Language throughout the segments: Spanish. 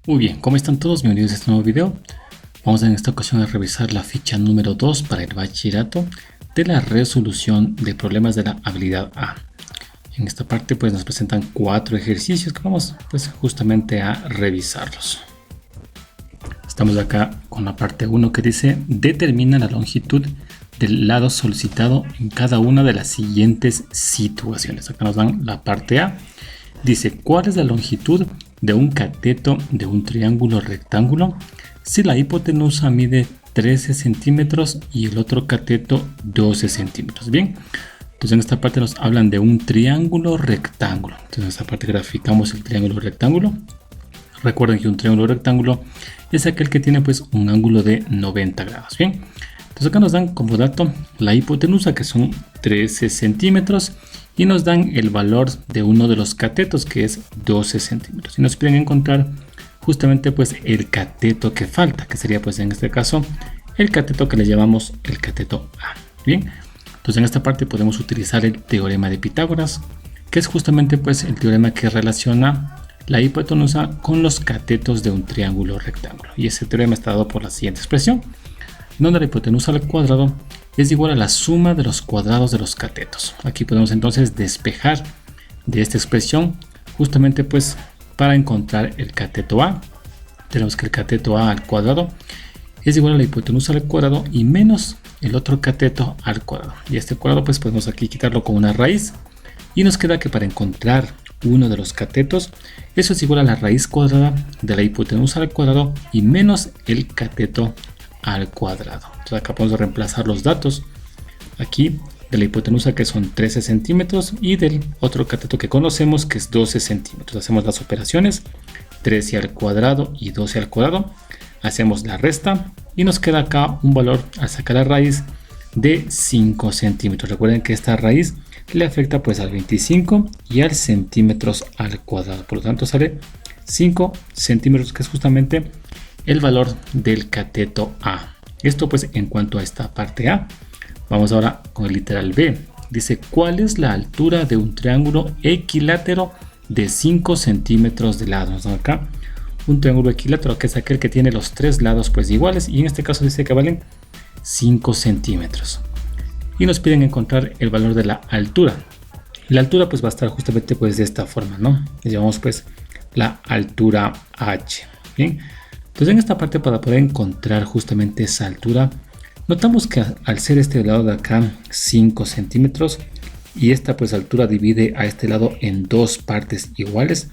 Muy bien, ¿cómo están todos? Bienvenidos a este nuevo video. Vamos en esta ocasión a revisar la ficha número 2 para el bachillerato de la resolución de problemas de la habilidad A. En esta parte pues nos presentan 4 ejercicios que vamos pues justamente a revisarlos. Estamos acá con la parte 1 que dice: determina la longitud del lado solicitado en cada una de las siguientes situaciones. Acá nos dan la parte A. Dice: ¿cuál es la longitud de un cateto de un triángulo rectángulo si la hipotenusa mide 13 centímetros y el otro cateto 12 centímetros? Bien, entonces en esta parte nos hablan de un triángulo rectángulo. Entonces en esta parte graficamos el triángulo rectángulo. Recuerden que un triángulo rectángulo es aquel que tiene pues un ángulo de 90 grados. Bien, entonces acá nos dan como dato la hipotenusa, que son 13 centímetros, y nos dan el valor de uno de los catetos, que es 12 centímetros. Y nos piden encontrar justamente pues el cateto que falta, que sería pues en este caso el cateto que le llamamos el cateto A. Bien, entonces en esta parte podemos utilizar el teorema de Pitágoras, que es justamente pues el teorema que relaciona la hipotenusa con los catetos de un triángulo rectángulo. Y ese teorema está dado por la siguiente expresión, donde la hipotenusa al cuadrado es igual a la suma de los cuadrados de los catetos. Aquí podemos entonces despejar de esta expresión justamente pues para encontrar el cateto A. Tenemos que el cateto A al cuadrado es igual a la hipotenusa al cuadrado y menos el otro cateto al cuadrado. Y este cuadrado pues podemos aquí quitarlo con una raíz y nos queda que para encontrar uno de los catetos, eso es igual a la raíz cuadrada de la hipotenusa al cuadrado y menos el cateto al cuadrado. Entonces acá podemos reemplazar los datos aquí de la hipotenusa, que son 13 centímetros, y del otro cateto que conocemos, que es 12 centímetros. Hacemos las operaciones 13 al cuadrado y 12 al cuadrado, hacemos la resta y nos queda acá un valor al sacar la raíz de 5 centímetros. Recuerden que esta raíz le afecta pues al 25 y al centímetros al cuadrado, por lo tanto sale 5 centímetros, que es justamente el valor del cateto A. Esto pues en cuanto a esta parte A. Vamos ahora con el literal B. Dice: ¿cuál es la altura de un triángulo equilátero de 5 centímetros de lado? Nos dan acá un triángulo equilátero, que es aquel que tiene los tres lados pues iguales, y en este caso dice que valen 5 centímetros. Y nos piden encontrar el valor de la altura. La altura pues va a estar justamente pues de esta forma, ¿no? Le llamamos pues la altura H. Bien. Entonces en esta parte, para poder encontrar justamente esa altura, notamos que al ser este lado de acá 5 centímetros y esta pues altura divide a este lado en dos partes iguales,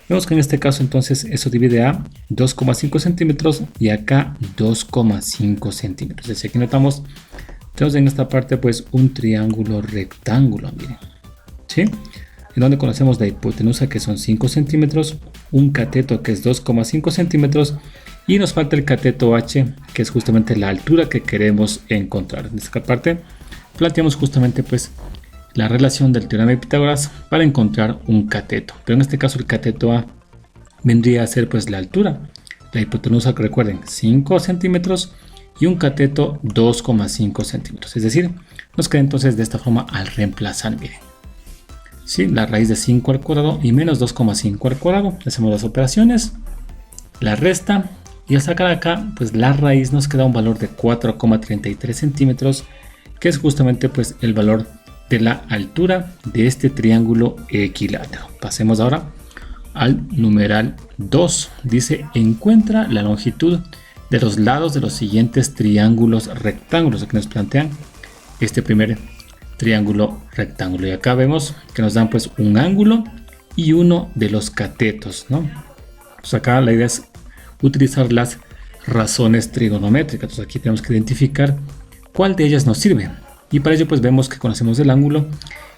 vemos que en este caso entonces eso divide a 2,5 centímetros y acá 2,5 centímetros. Es decir, aquí notamos, tenemos en esta parte pues un triángulo rectángulo, miren, ¿sí? En donde conocemos la hipotenusa, que son 5 centímetros, un cateto que es 2,5 centímetros y nos falta el cateto H, que es justamente la altura que queremos encontrar. En esta parte planteamos justamente pues la relación del teorema de Pitágoras para encontrar un cateto, pero en este caso el cateto A vendría a ser pues la altura. La hipotenusa, que recuerden, 5 centímetros y un cateto 2,5 centímetros, es decir, nos queda entonces de esta forma al reemplazar, miren. Sí, la raíz de 5 al cuadrado y menos 2,5 al cuadrado. Hacemos las operaciones, la resta, y al sacar acá pues la raíz nos queda un valor de 4,33 centímetros, que es justamente pues el valor de la altura de este triángulo equilátero. Pasemos ahora al numeral 2. Dice: encuentra la longitud de los lados de los siguientes triángulos rectángulos. Aquí nos plantean este primer triángulo rectángulo, y acá vemos que nos dan pues un ángulo y uno de los catetos, ¿no? Pues acá la idea es utilizar las razones trigonométricas. Entonces aquí tenemos que identificar cuál de ellas nos sirve, y para ello pues vemos que conocemos el ángulo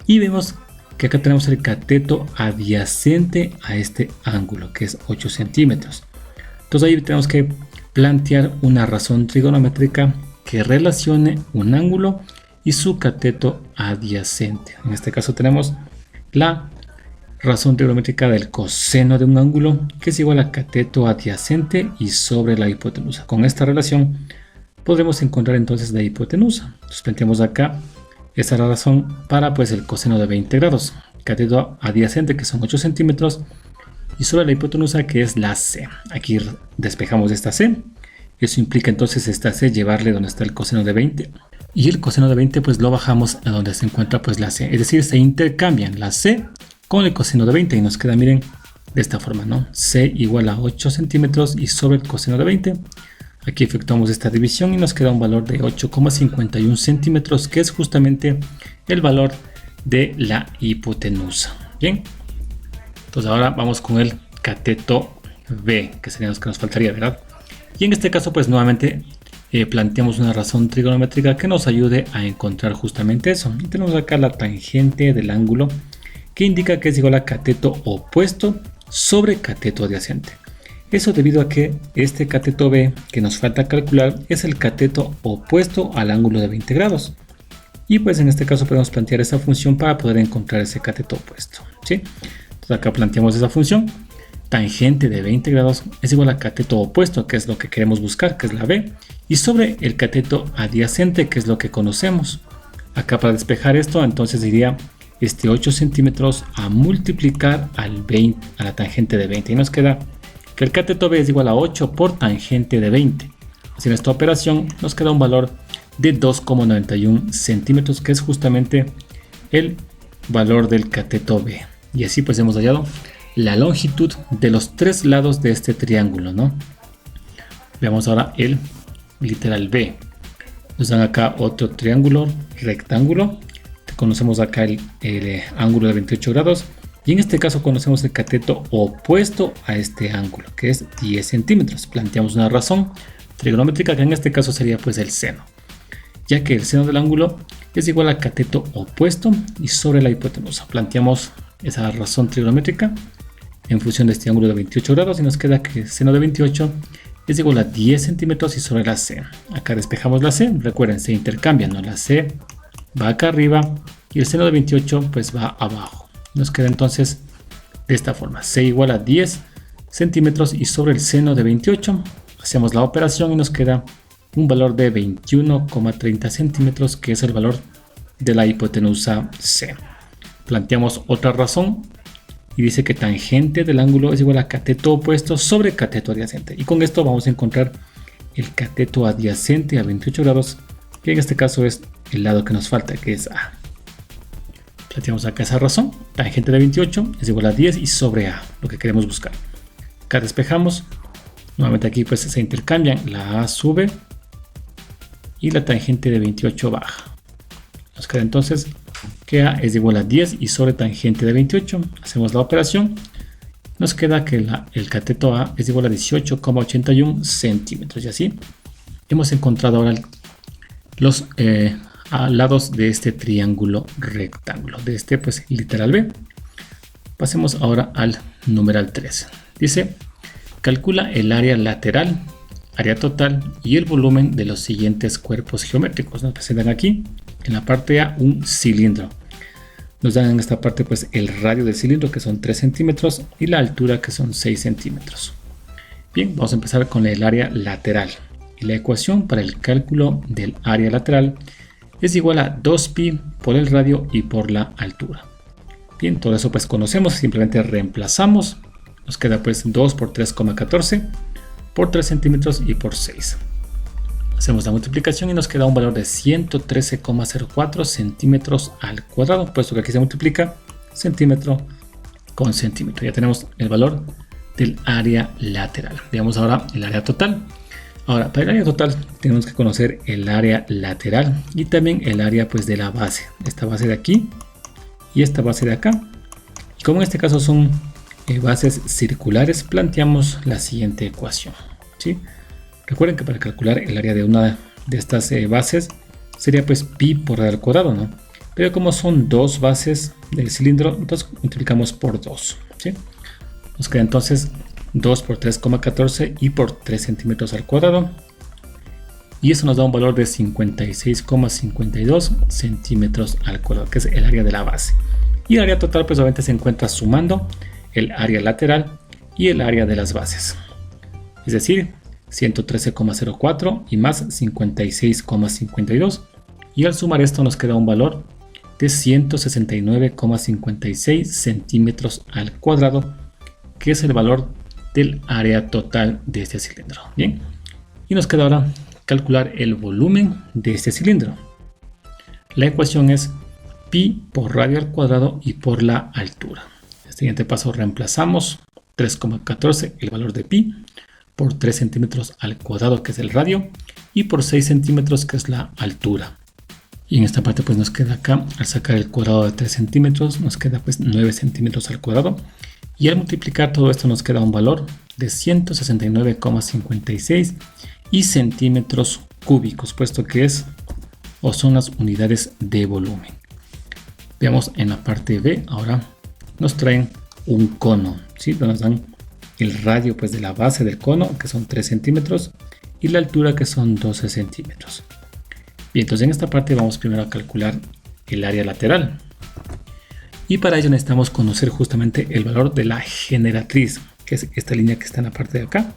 y vemos que acá tenemos el cateto adyacente a este ángulo, que es 8 centímetros. Entonces ahí tenemos que plantear una razón trigonométrica que relacione un ángulo y su cateto adyacente. En este caso tenemos la razón trigonométrica del coseno de un ángulo, que es igual a cateto adyacente y sobre la hipotenusa. Con esta relación podremos encontrar entonces la hipotenusa. Entonces planteamos acá esa razón para pues el coseno de 20 grados. Cateto adyacente, que son 8 centímetros, y sobre la hipotenusa, que es la C. Aquí despejamos esta C. Eso implica entonces esta C llevarle donde está el coseno de 20. Y el coseno de 20 pues lo bajamos a donde se encuentra pues la C. Es decir, se intercambian la C con el coseno de 20 y nos queda, miren, de esta forma, ¿no? C igual a 8 centímetros y sobre el coseno de 20. Aquí efectuamos esta división y nos queda un valor de 8,51 centímetros, que es justamente el valor de la hipotenusa. Bien, entonces ahora vamos con el cateto B, que sería lo que nos faltaría, ¿verdad? Y en este caso pues nuevamente planteamos una razón trigonométrica que nos ayude a encontrar justamente eso. Y tenemos acá la tangente del ángulo, que indica que es igual a cateto opuesto sobre cateto adyacente. Eso debido a que este cateto B que nos falta calcular es el cateto opuesto al ángulo de 20 grados. Y pues en este caso podemos plantear esa función para poder encontrar ese cateto opuesto, ¿sí? Entonces acá planteamos esa función. Tangente de 20 grados es igual a cateto opuesto, que es lo que queremos buscar, que es la B, y sobre el cateto adyacente, que es lo que conocemos. Acá para despejar esto, entonces diría este 8 centímetros a multiplicar al 20, a la tangente de 20, y nos queda que el cateto B es igual a 8 por tangente de 20. Haciendo esta operación nos queda un valor de 2,91 centímetros, que es justamente el valor del cateto B. Y así pues hemos hallado la longitud de los tres lados de este triángulo, ¿no? Veamos ahora el literal B. Nos dan acá otro triángulo rectángulo. Conocemos acá el ángulo de 28 grados. Y en este caso conocemos el cateto opuesto a este ángulo, que es 10 centímetros. Planteamos una razón trigonométrica, que en este caso sería pues el seno, ya que el seno del ángulo es igual al cateto opuesto y sobre la hipotenusa. Planteamos esa razón trigonométrica en función de este ángulo de 28 grados y nos queda que el seno de 28 es igual a 10 centímetros y sobre la C. Acá despejamos la C, recuerden, se intercambian, ¿no? La C va acá arriba y el seno de 28 pues va abajo. Nos queda entonces de esta forma, C igual a 10 centímetros y sobre el seno de 28 hacemos la operación y nos queda un valor de 21,30 centímetros, que es el valor de la hipotenusa C. Planteamos otra razón y dice que tangente del ángulo es igual a cateto opuesto sobre cateto adyacente. Y con esto vamos a encontrar el cateto adyacente a 28 grados, que en este caso es el lado que nos falta, que es A. Planteamos acá esa razón. Tangente de 28 es igual a 10 y sobre A, lo que queremos buscar. Acá despejamos. Nuevamente aquí pues se intercambian. La A sube y la tangente de 28 baja. Nos queda entonces que A es igual a 10 y sobre tangente de 28. Hacemos la operación. Nos queda que el cateto A es igual a 18,81 centímetros. Y así hemos encontrado ahora los lados de este triángulo rectángulo, de este pues literal B. Pasemos ahora al numeral 3. Dice, calcula el área lateral, área total y el volumen de los siguientes cuerpos geométricos. Nos presentan aquí en la parte A un cilindro. Nos dan en esta parte pues el radio del cilindro, que son 3 centímetros, y la altura, que son 6 centímetros. Bien, vamos a empezar con el área lateral. Y la ecuación para el cálculo del área lateral es igual a 2pi por el radio y por la altura. Bien, todo eso pues conocemos, simplemente reemplazamos. Nos queda pues 2 por 3,14 por 3 centímetros y por 6. Hacemos la multiplicación y nos queda un valor de 113,04 centímetros al cuadrado, puesto que aquí se multiplica centímetro con centímetro. Ya tenemos el valor del área lateral. Veamos ahora el área total. Ahora, para el área total tenemos que conocer el área lateral y también el área pues de la base. Esta base de aquí y esta base de acá. Y como en este caso son bases circulares, planteamos la siguiente ecuación, ¿sí? Recuerden que para calcular el área de una de estas bases sería pues pi por radio al cuadrado, ¿no? Pero como son dos bases del cilindro, entonces multiplicamos por 2, ¿sí? Nos queda entonces 2 por 3,14 y por 3 centímetros al cuadrado. Y eso nos da un valor de 56,52 centímetros al cuadrado, que es el área de la base. Y el área total pues obviamente se encuentra sumando el área lateral y el área de las bases. Es decir, 113,04 y más 56,52. Y al sumar esto nos queda un valor de 169,56 centímetros al cuadrado. que es el valor del área total de este cilindro. Bien, y nos queda ahora calcular el volumen de este cilindro. La ecuación es pi por radio al cuadrado y por la altura. En el siguiente paso reemplazamos 3,14, el valor de pi, por 3 centímetros al cuadrado, que es el radio, y por 6 centímetros, que es la altura. Y en esta parte pues nos queda acá, al sacar el cuadrado de 3 centímetros, nos queda pues 9 centímetros al cuadrado. Y al multiplicar todo esto nos queda un valor de 169,56 y centímetros cúbicos, puesto que es o son las unidades de volumen. Veamos en la parte B, ahora nos traen un cono, ¿sí? Nos dan el radio pues de la base del cono, que son 3 centímetros, y la altura, que son 12 centímetros. Bien, entonces en esta parte vamos primero a calcular el área lateral. Y para ello necesitamos conocer justamente el valor de la generatriz, que es esta línea que está en la parte de acá.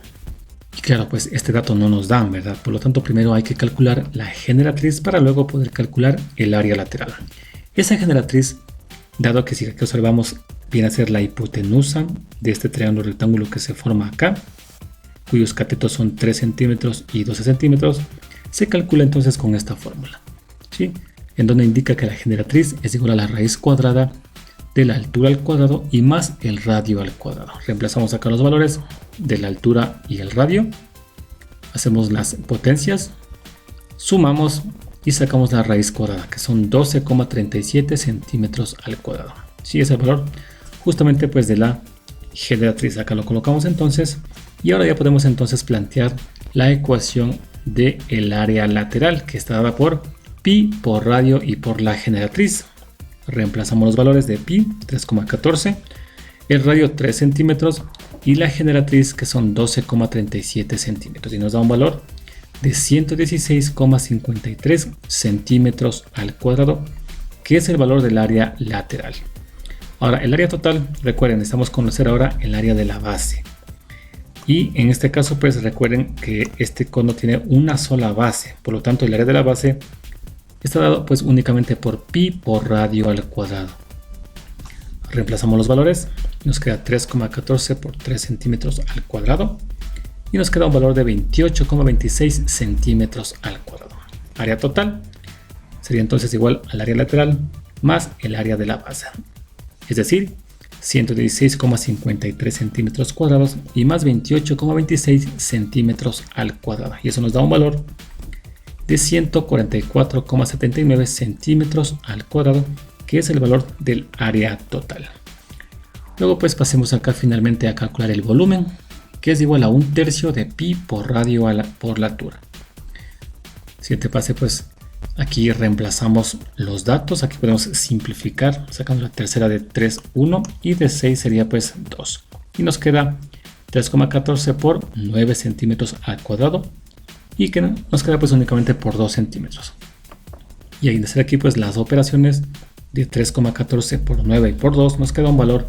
Y claro, pues este dato no nos dan, ¿verdad? Por lo tanto, primero hay que calcular la generatriz para luego poder calcular el área lateral. Esa generatriz, dado que si aquí observamos, viene a ser la hipotenusa de este triángulo rectángulo que se forma acá, cuyos catetos son 3 centímetros y 12 centímetros, se calcula entonces con esta fórmula, ¿sí? En donde indica que la generatriz es igual a la raíz cuadrada de la altura al cuadrado y más el radio al cuadrado. Reemplazamos acá los valores de la altura y el radio, hacemos las potencias, sumamos y sacamos la raíz cuadrada, que son 12,37 centímetros al cuadrado. Sí, es el valor justamente pues de la generatriz. Acá lo colocamos entonces y ahora ya podemos entonces plantear la ecuación del área lateral, que está dada por pi por radio y por la generatriz. Reemplazamos los valores de pi, 3,14, el radio 3 centímetros y la generatriz, que son 12,37 centímetros, y nos da un valor de 116,53 centímetros al cuadrado, que es el valor del área lateral. Ahora, el área total, recuerden, necesitamos conocer ahora el área de la base. Y en este caso, pues recuerden que este cono tiene una sola base, por lo tanto el área de la base está dado pues únicamente por pi por radio al cuadrado. Reemplazamos los valores, nos queda 3,14 por 3 centímetros al cuadrado y nos queda un valor de 28,26 centímetros al cuadrado. Área total sería entonces igual al área lateral más el área de la base, es decir, 116,53 centímetros cuadrados y más 28,26 centímetros al cuadrado. Y eso nos da un valor de 144,79 centímetros al cuadrado, que es el valor del área total. Luego pues pasemos acá finalmente a calcular el volumen, que es igual a 1/3 de pi por radio por la altura. Siguiente pase, pues aquí reemplazamos los datos. Aquí podemos simplificar sacando la tercera de 3, 1 y de 6 sería pues 2. Y nos queda 3,14 por 9 centímetros al cuadrado y que nos queda pues únicamente por 2 centímetros. Y al hacer aquí pues las operaciones de 3,14 por 9 y por 2 nos queda un valor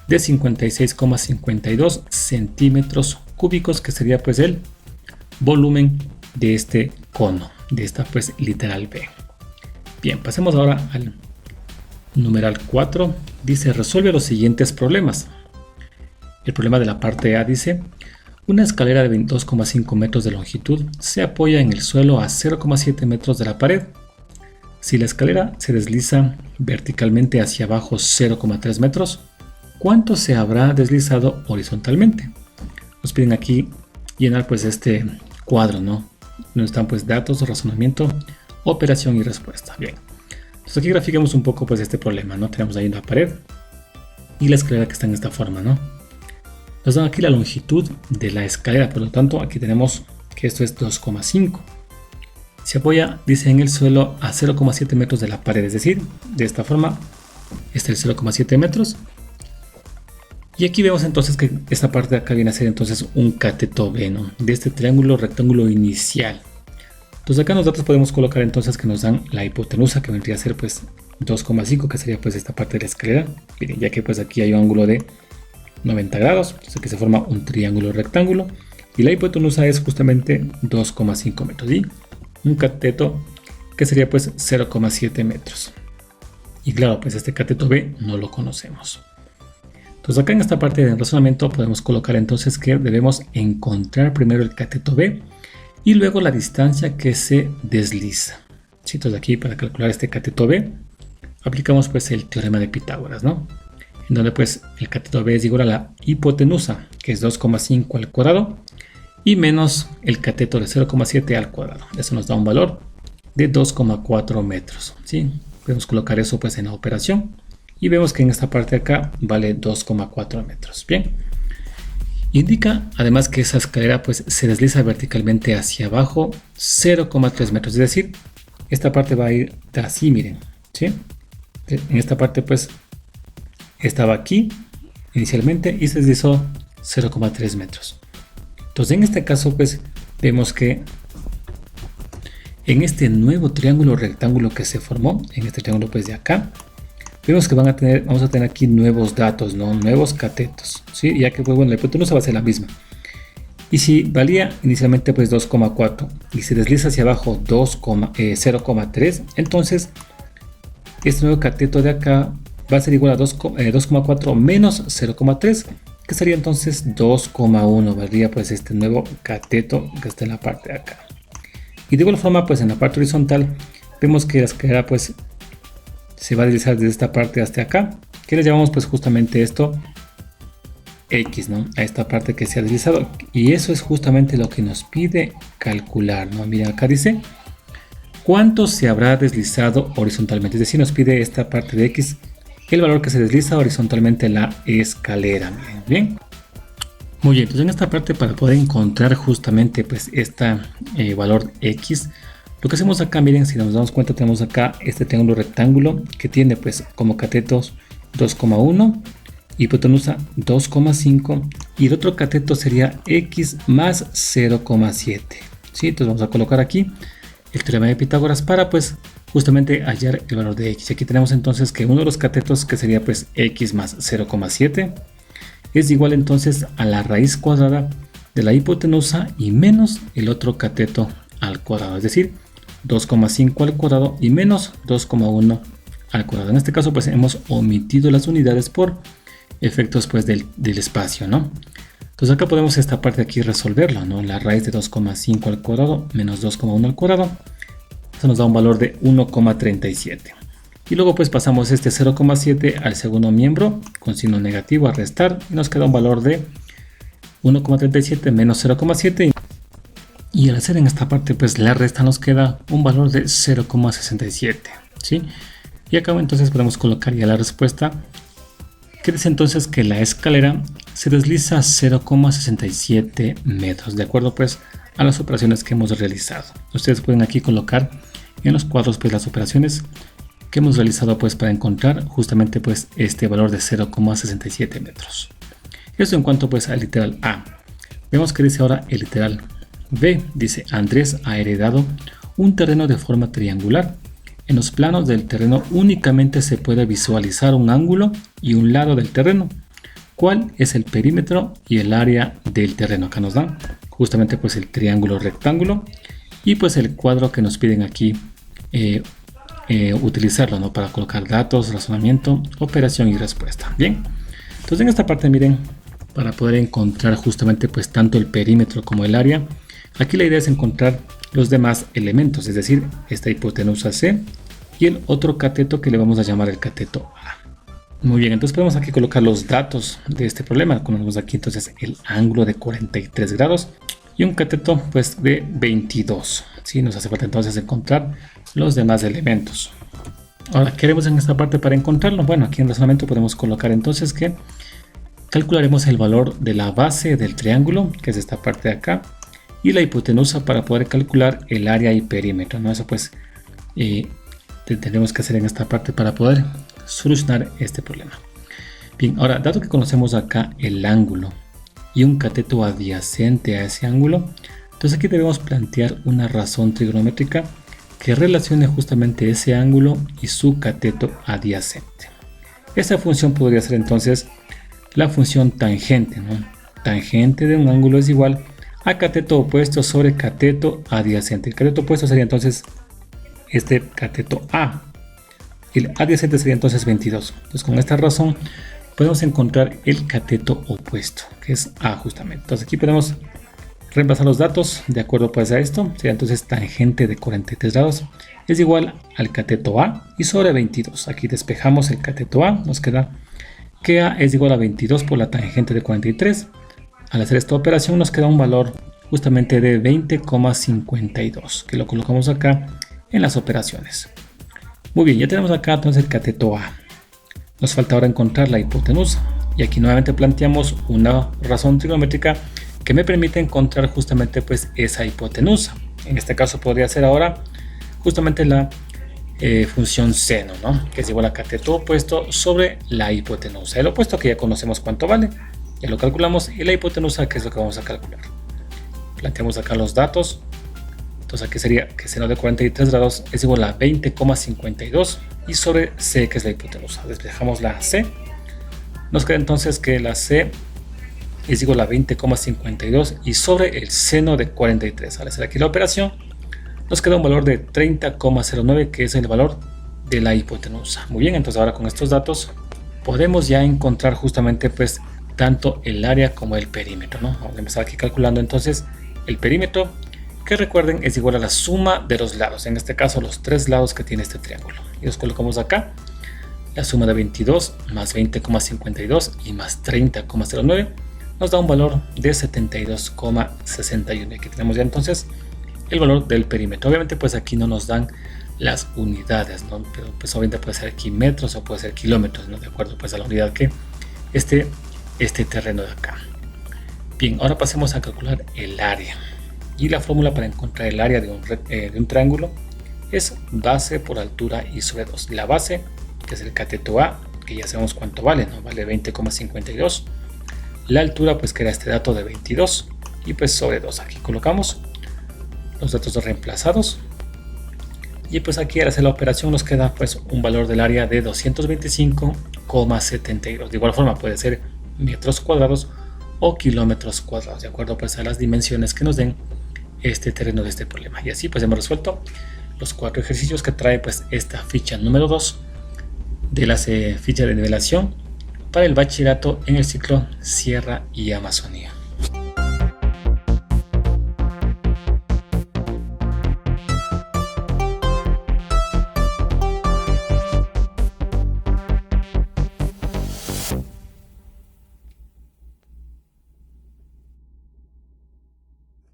de 56,52 centímetros cúbicos, que sería pues el volumen de este cono, de esta pues literal B. Bien, pasemos ahora al numeral 4. Dice: resuelve los siguientes problemas. El problema de la parte A dice: una escalera de 22,5 metros de longitud se apoya en el suelo a 0,7 metros de la pared. Si la escalera se desliza verticalmente hacia abajo 0,3 metros, ¿cuánto se habrá deslizado horizontalmente? Nos piden aquí llenar pues este cuadro, ¿no? Nos están pues datos, razonamiento, operación y respuesta. Bien, entonces aquí grafiquemos un poco pues este problema, ¿no? Tenemos ahí una pared y la escalera que está en esta forma, ¿no? Nos dan aquí la longitud de la escalera, por lo tanto aquí tenemos que esto es 2,5. Se apoya, dice, en el suelo a 0,7 metros de la pared, es decir, de esta forma, este es el 0,7 metros. Y aquí vemos entonces que esta parte de acá viene a ser entonces un cateto B, ¿no? De este triángulo rectángulo inicial. Entonces acá en los datos podemos colocar entonces que nos dan la hipotenusa, que vendría a ser pues 2,5, que sería pues esta parte de la escalera. Miren, ya que pues aquí hay un ángulo de 90 grados, entonces aquí se forma un triángulo rectángulo y la hipotenusa es justamente 2,5 metros y un cateto que sería pues 0,7 metros. Y claro, pues este cateto B no lo conocemos. Entonces acá en esta parte de razonamiento podemos colocar entonces que debemos encontrar primero el cateto B y luego la distancia que se desliza. ¿Sí? Entonces aquí para calcular este cateto B aplicamos pues el teorema de Pitágoras, ¿no? En donde pues el cateto B es igual a la hipotenusa, que es 2,5 al cuadrado, y menos el cateto de 0,7 al cuadrado. Eso nos da un valor de 2,4 metros, ¿sí? Podemos colocar eso pues en la operación y vemos que en esta parte de acá vale 2,4 metros. Bien. Indica además que esa escalera pues se desliza verticalmente hacia abajo 0,3 metros, es decir, esta parte va a ir así, miren, ¿sí? En esta parte pues estaba aquí inicialmente y se deslizó 0,3 metros. Entonces en este caso pues vemos que en este nuevo triángulo rectángulo que se formó, en este triángulo pues de acá, vemos que vamos a tener aquí nuevos datos, ¿no? Nuevos catetos, ¿sí? Ya que pues, bueno, la hipotenusa va a ser la misma. Y si valía inicialmente pues 2,4 y se desliza hacia abajo 0,3, entonces este nuevo cateto de acá va a ser igual a 2,4 menos 0,3, que sería entonces 2,1, valdría pues este nuevo cateto que está en la parte de acá. Y de igual forma pues en la parte horizontal vemos que la escalera pues se va a deslizar desde esta parte hasta acá, que le llamamos pues justamente esto X, ¿no? A esta parte que se ha deslizado, y eso es justamente lo que nos pide calcular, ¿no? Miren, acá dice cuánto se habrá deslizado horizontalmente, es decir, nos pide esta parte de X, el valor que se desliza horizontalmente en la escalera. Miren, bien. Muy bien, entonces en esta parte para poder encontrar justamente pues este valor X, lo que hacemos acá, miren, si nos damos cuenta tenemos acá este triángulo rectángulo que tiene pues como catetos 2,1, hipotenusa 2,5 y el otro cateto sería X más 0,7. ¿Sí? Entonces vamos a colocar aquí el teorema de Pitágoras para pues justamente hallar el valor de X. Aquí tenemos entonces que uno de los catetos, que sería pues X más 0,7, es igual entonces a la raíz cuadrada de la hipotenusa y menos el otro cateto al cuadrado, es decir, 2,5 al cuadrado y menos 2,1 al cuadrado. En este caso pues hemos omitido las unidades por efectos pues del espacio, ¿no? Entonces acá podemos esta parte aquí resolverlo, ¿no? La raíz de 2,5 al cuadrado menos 2,1 al cuadrado, eso nos da un valor de 1,37. Y luego pues pasamos este 0,7 al segundo miembro con signo negativo a restar y nos queda un valor de 1,37 menos 0,7. Y al hacer en esta parte pues la resta nos queda un valor de 0,67, ¿sí? Y acá entonces podemos colocar ya la respuesta, que dice entonces que la escalera se desliza 0,67 metros, de acuerdo pues a las operaciones que hemos realizado. Ustedes pueden aquí colocar en los cuadros pues las operaciones que hemos realizado pues para encontrar justamente pues este valor de 0,67 metros. Eso en cuanto pues al literal A. Vemos que dice ahora el literal B. Dice: Andrés ha heredado un terreno de forma triangular. En los planos del terreno únicamente se puede visualizar un ángulo y un lado del terreno. ¿Cuál es el perímetro y el área del terreno? Acá nos dan justamente pues el triángulo rectángulo y pues el cuadro que nos piden aquí utilizarlo, ¿no? Para colocar datos, razonamiento, operación y respuesta. Bien, entonces en esta parte miren, para poder encontrar justamente pues tanto el perímetro como el área, aquí la idea es encontrar los demás elementos, es decir, esta hipotenusa C y el otro cateto que le vamos a llamar el cateto A. Muy bien, entonces podemos aquí colocar los datos de este problema. Conocemos aquí entonces el ángulo de 43 grados y un cateto pues de 22. ¿Sí? Nos hace falta entonces encontrar los demás elementos. Ahora, ¿qué haremos en esta parte para encontrarlo? Bueno, aquí en razonamiento podemos colocar entonces que calcularemos el valor de la base del triángulo, que es esta parte de acá, y la hipotenusa para poder calcular el área y perímetro, ¿no? Eso pues tendremos que hacer en esta parte para poder solucionar este problema. Bien, ahora, dado que conocemos acá el ángulo y un cateto adyacente a ese ángulo, entonces aquí debemos plantear una razón trigonométrica que relacione justamente ese ángulo y su cateto adyacente. Esta función podría ser entonces la función tangente, ¿no? Tangente de un ángulo es igual a cateto opuesto sobre cateto adyacente. El cateto opuesto sería entonces este cateto A. Y el adyacente sería entonces 22. Entonces con esta razón podemos encontrar el cateto opuesto, que es A justamente. Entonces aquí podemos reemplazar los datos de acuerdo pues a esto. Sería entonces tangente de 43 grados es igual al cateto A y sobre 22. Aquí despejamos el cateto A, nos queda que A es igual a 22 por la tangente de 43. Al hacer esta operación nos queda un valor justamente de 20,52, que lo colocamos acá en las operaciones. Muy bien, ya tenemos acá entonces el cateto A. Nos falta ahora encontrar la hipotenusa. Y aquí nuevamente planteamos una razón trigonométrica que me permite encontrar justamente pues esa hipotenusa. En este caso podría ser ahora justamente la función seno, ¿no? Que es igual a cateto opuesto sobre la hipotenusa. El opuesto que ya conocemos cuánto vale, ya lo calculamos, y la hipotenusa que es lo que vamos a calcular. Planteamos acá los datos. Entonces aquí sería que seno de 43 grados es igual a 20,52 y sobre C, que es la hipotenusa. Despejamos la C. Nos queda entonces que la C es igual a 20,52 y sobre el seno de 43. Al hacer aquí la operación nos queda un valor de 30,09, que es el valor de la hipotenusa. Muy bien, entonces ahora con estos datos podemos ya encontrar justamente pues tanto el área como el perímetro, ¿no? Vamos a empezar aquí calculando entonces el perímetro, que recuerden es igual a la suma de los lados, en este caso los tres lados que tiene este triángulo, y los colocamos acá. La suma de 22 más 20,52 y más 30,09 nos da un valor de 72,61. Aquí tenemos ya entonces el valor del perímetro. Obviamente pues aquí no nos dan las unidades, ¿no? Pero pues obviamente puede ser aquí metros o puede ser kilómetros, ¿no? De acuerdo pues a la unidad que este terreno de acá. Bien, ahora pasemos a calcular el área. Y la fórmula para encontrar el área de un triángulo es base por altura y sobre 2. La base, que es el cateto A, que ya sabemos cuánto vale, ¿no? Vale 20,52. La altura, pues que era este dato de 22. Y pues sobre 2. Aquí colocamos los datos reemplazados. Y pues aquí al hacer la operación nos queda pues un valor del área de 225,72. De igual forma puede ser metros cuadrados o kilómetros cuadrados, de acuerdo pues a las dimensiones que nos den este terreno de este problema. Y así pues hemos resuelto los 4 ejercicios que trae pues esta ficha número 2 de las fichas de nivelación para el bachillerato en el ciclo Sierra y Amazonía.